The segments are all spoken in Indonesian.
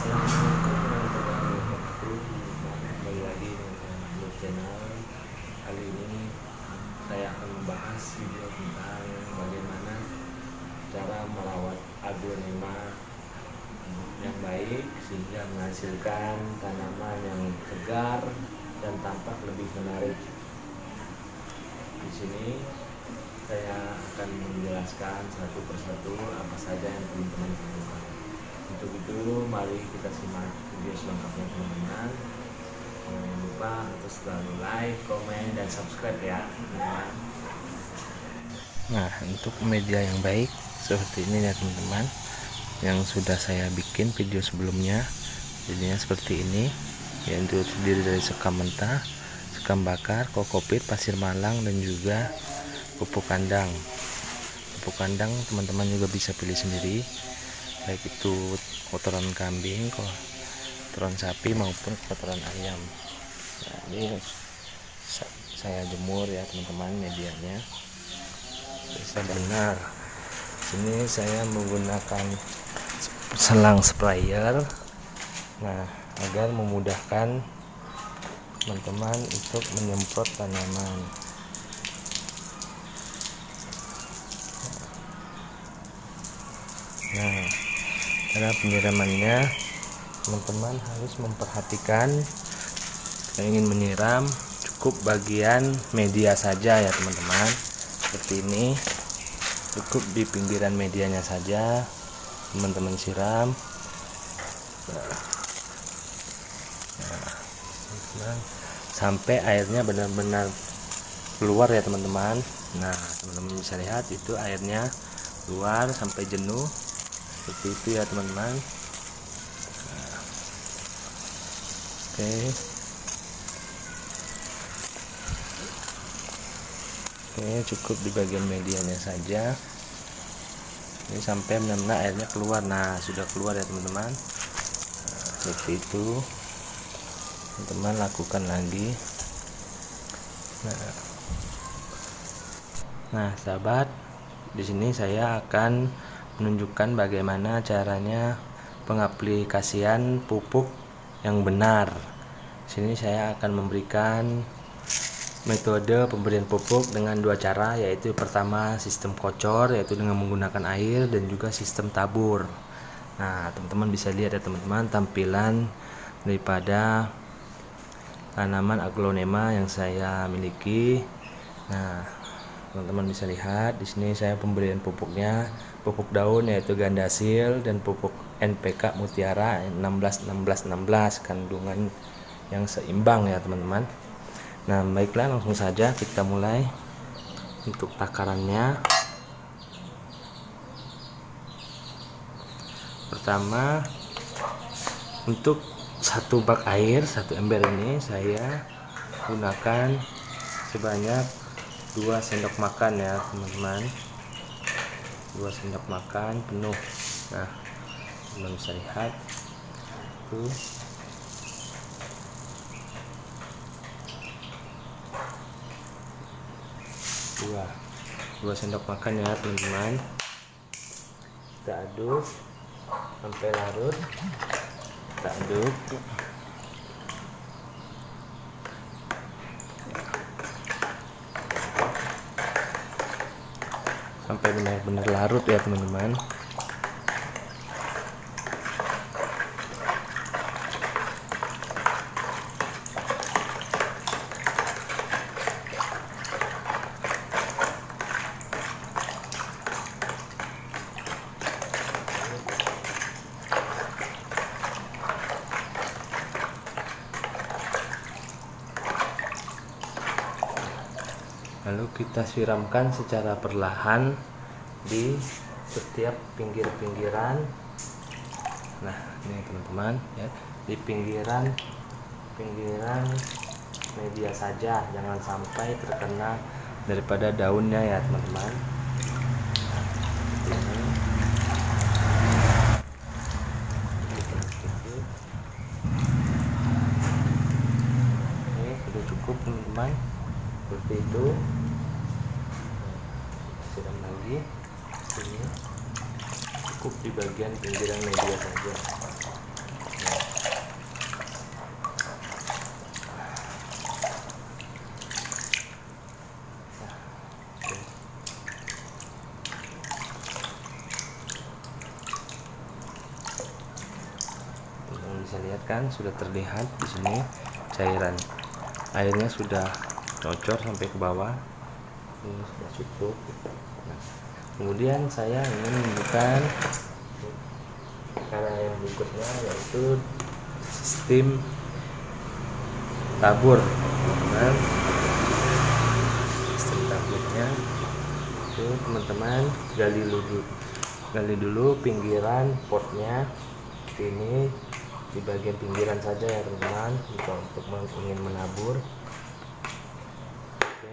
Kembali lagi dengan Blue Channel. Kali ini saya akan membahas video tentang bagaimana cara merawat aglonema yang baik sehingga menghasilkan tanaman yang segar dan tampak lebih menarik. Di sini saya akan menjelaskan satu persatu apa saja yang teman-teman lakukan. Untuk itu, mari kita simak video selengkapnya teman-teman. Jangan lupa untuk selalu like, komen, dan subscribe ya teman-teman. Nah, untuk media yang baik seperti ini ya teman-teman, yang sudah saya bikin video sebelumnya. Jadinya seperti ini, yaitu terdiri dari sekam mentah, sekam bakar, kokopit, pasir malang, dan juga pupuk kandang. Pupuk kandang teman-teman juga bisa pilih sendiri, baik itu kotoran kambing, kotoran sapi maupun kotoran ayam. Nah, ini saya jemur ya teman-teman medianya. Bisa benar. Sini saya menggunakan selang sprayer. Nah, agar memudahkan teman-teman untuk menyemprot tanaman. Nah, cara penyiramannya teman-teman harus memperhatikan jika ingin menyiram cukup bagian media saja ya teman-teman. Seperti ini, cukup di pinggiran medianya saja teman-teman siram. Nah, sampai airnya benar-benar keluar ya teman-teman. Nah, teman-teman bisa lihat itu airnya keluar sampai jenuh. Seperti itu ya teman-teman. Nah, oke, cukup di bagian medianya saja. Ini sampai benar-benar airnya keluar. Nah, sudah keluar ya teman-teman. Nah, seperti itu teman-teman lakukan lagi. Nah, sahabat, di sini saya akan menunjukkan bagaimana caranya pengaplikasian pupuk yang benar. Sini saya akan memberikan metode pemberian pupuk dengan dua cara, yaitu pertama sistem kocor, yaitu dengan menggunakan air, dan juga sistem tabur. Nah, teman-teman bisa lihat ya teman-teman tampilan daripada tanaman aglonema yang saya miliki. Nah, teman-teman bisa lihat di sini saya pemberian pupuknya, pupuk daun yaitu Gandasil, dan pupuk NPK Mutiara 16 kandungan yang seimbang ya teman-teman. Nah, baiklah, langsung saja kita mulai untuk takarannya. Pertama, untuk satu bak air, satu ember ini saya gunakan sebanyak 2 sendok makan ya teman-teman. 2 sendok makan penuh. Nah, teman bisa lihat tuh. Dua sendok makan ya teman-teman. Kita aduk sampai larut. Kita aduk sampai benar-benar larut ya teman-teman. Lalu kita siramkan secara perlahan di setiap pinggir-pinggiran. Nah, ini teman-teman ya, di pinggiran media saja, jangan sampai terkena daripada daunnya ya teman-teman. Ini sudah cukup teman-teman, seperti itu. Siram lagi ini, cukup di bagian pinggiran media saja. bisa lihat kan, sudah terlihat di sini cairan airnya sudah cocor sampai ke bawah. Ini sudah cukup. Nah, kemudian saya ingin menunjukkan cara yang berikutnya, yaitu sistem tabur. Teman-teman, sistem taburnya itu teman-teman gali dulu pinggiran potnya. Ini di bagian pinggiran saja ya teman-teman, untuk ingin menabur. Oke.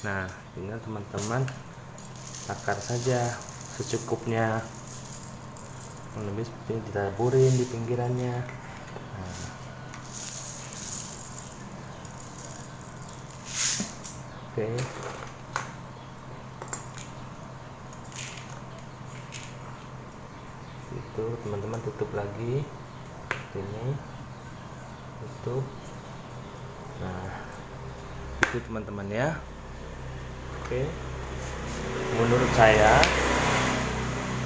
Nah, tinggal teman-teman takar saja secukupnya, lebih seperti ini, ditaburin di pinggirannya. Nah, oke. Itu teman-teman tutup lagi ini, tutup. Nah, itu teman-teman ya. Oke, menurut saya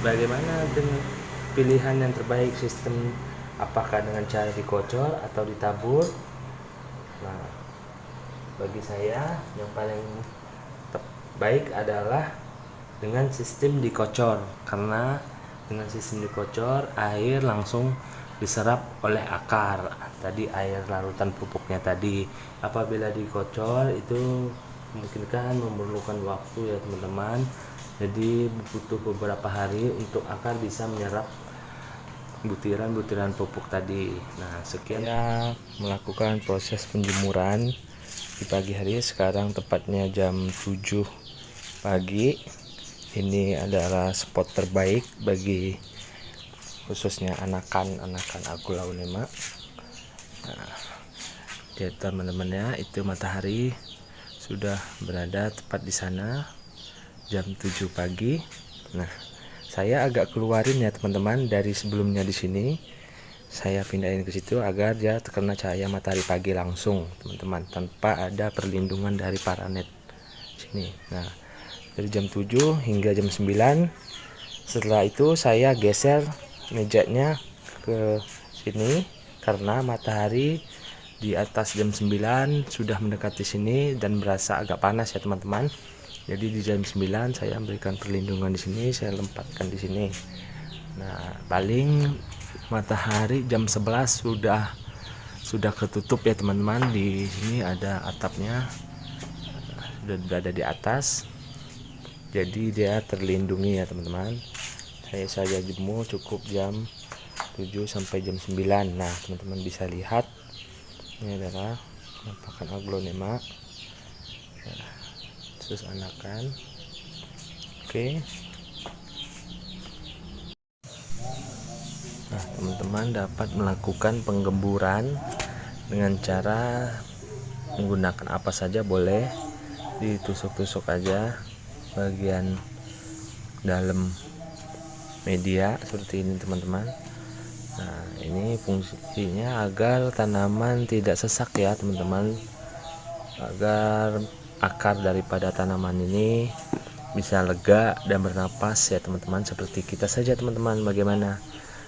bagaimana dengan pilihan yang terbaik sistem, apakah dengan cara dikocor atau ditabur? Nah, bagi saya yang paling baik adalah dengan sistem dikocor, karena dengan sistem dikocor air langsung diserap oleh akar tadi, air larutan pupuknya tadi. Apabila dikocor itu memungkinkan memerlukan waktu ya teman-teman, jadi butuh beberapa hari untuk akar bisa menyerap butiran-butiran pupuk tadi. Nah, sekian ya melakukan proses penjemuran di pagi hari. Sekarang tepatnya jam 7 pagi. Ini adalah spot terbaik bagi khususnya anakan Aglaonema. Nah, ya teman-teman ya, itu matahari sudah berada tepat di sana jam 7 pagi. Nah, saya agak keluarin ya teman-teman dari sebelumnya di sini. Saya pindahin ke situ agar dia terkena cahaya matahari pagi langsung, teman-teman, tanpa ada perlindungan dari paranet sini. Nah, dari jam 7 hingga jam 9. Setelah itu saya geser mejanya ke sini karena matahari di atas jam 9 sudah mendekati sini dan berasa agak panas ya teman-teman. Jadi di jam 9 saya memberikan perlindungan di sini, saya lempatkan di sini. Nah, paling matahari jam 11 sudah ketutup ya teman-teman. Di sini ada atapnya, sudah berada di atas, jadi dia terlindungi ya teman-teman. Saya jemur cukup jam 7 sampai jam 9. Nah, teman-teman bisa lihat ini adalah penampakan Aglaonema. Nah, terus anakan. Oke. Nah, teman-teman dapat melakukan penggemburan dengan cara menggunakan apa saja boleh, ditusuk-tusuk aja bagian dalam media seperti ini teman-teman. Nah, ini fungsinya agar tanaman tidak sesak ya teman-teman, agar akar daripada tanaman ini bisa lega dan bernapas ya teman-teman, seperti kita saja teman-teman. Bagaimana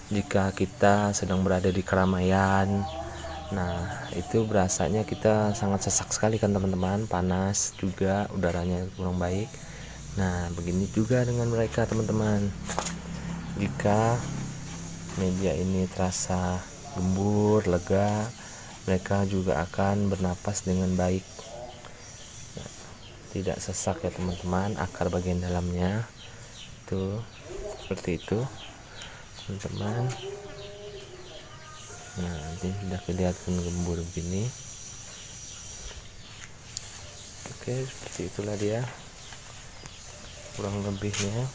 jika kita sedang berada di keramaian, nah itu berasanya kita sangat sesak sekali kan teman-teman, panas juga, udaranya kurang baik. Nah, begini juga dengan mereka teman-teman. Jika media ini terasa gembur, lega, mereka juga akan bernapas dengan baik. Nah, tidak sesak ya teman-teman, akar bagian dalamnya itu seperti itu teman-teman. Nah, ini sudah kelihatan gembur begini. Oke, seperti itulah dia kurang lebihnya.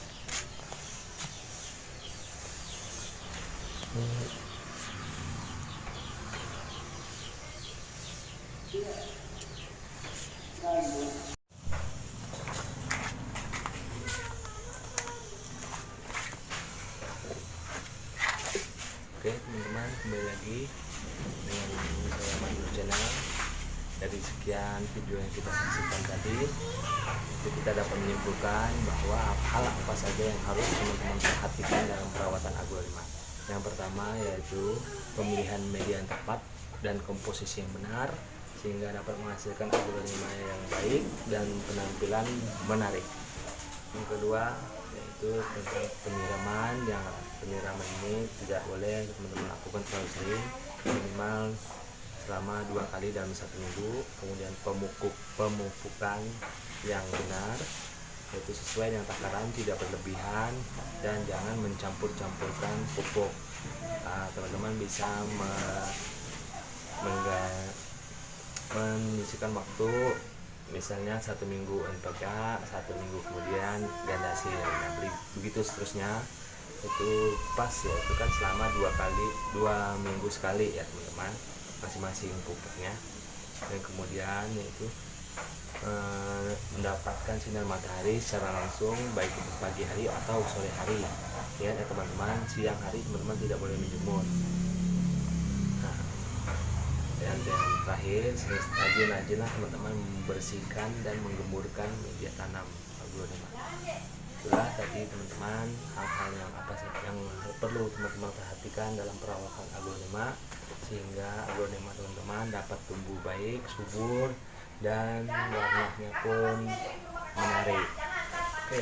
Oke teman-teman, kembali lagi dengan saya Mandur Channel. Dari sekian video yang kita saksikan tadi, itu kita dapat menyimpulkan bahwa hal apa saja yang harus teman-teman perhatikan dalam perawatan Aglaonema. Yang pertama yaitu pemilihan media yang tepat dan komposisi yang benar sehingga dapat menghasilkan aglonema yang baik dan penampilan menarik. Yang kedua yaitu tentang penyiraman. Yang penyiraman ini tidak boleh teman-teman lakukan terlalu sering, minimal selama 2 kali dalam 1 minggu. Kemudian pemupukan yang benar, yaitu sesuai dengan takaran, tidak berlebihan dan jangan mencampur-campurkan pupuk. Teman-teman bisa menyisihkan waktu, misalnya 1 minggu NPK, 1 minggu kemudian gandasir, begitu seterusnya. Itu pas ya, itu kan selama 2 minggu sekali ya teman-teman, masing-masing pupuknya. Dan kemudian yaitu mendapatkan sinar matahari secara langsung, baik itu pagi hari atau sore hari ya teman-teman. Siang hari teman-teman tidak boleh menjemur. Dan yang terakhir, rajin-rajinlah teman-teman membersihkan dan menggemburkan media tanam aglonema. Itulah tadi teman-teman hal-hal yang yang perlu teman-teman perhatikan dalam perawatan aglonema sehingga aglonema teman-teman dapat tumbuh baik, subur, dan warnanya pun menarik. Oke.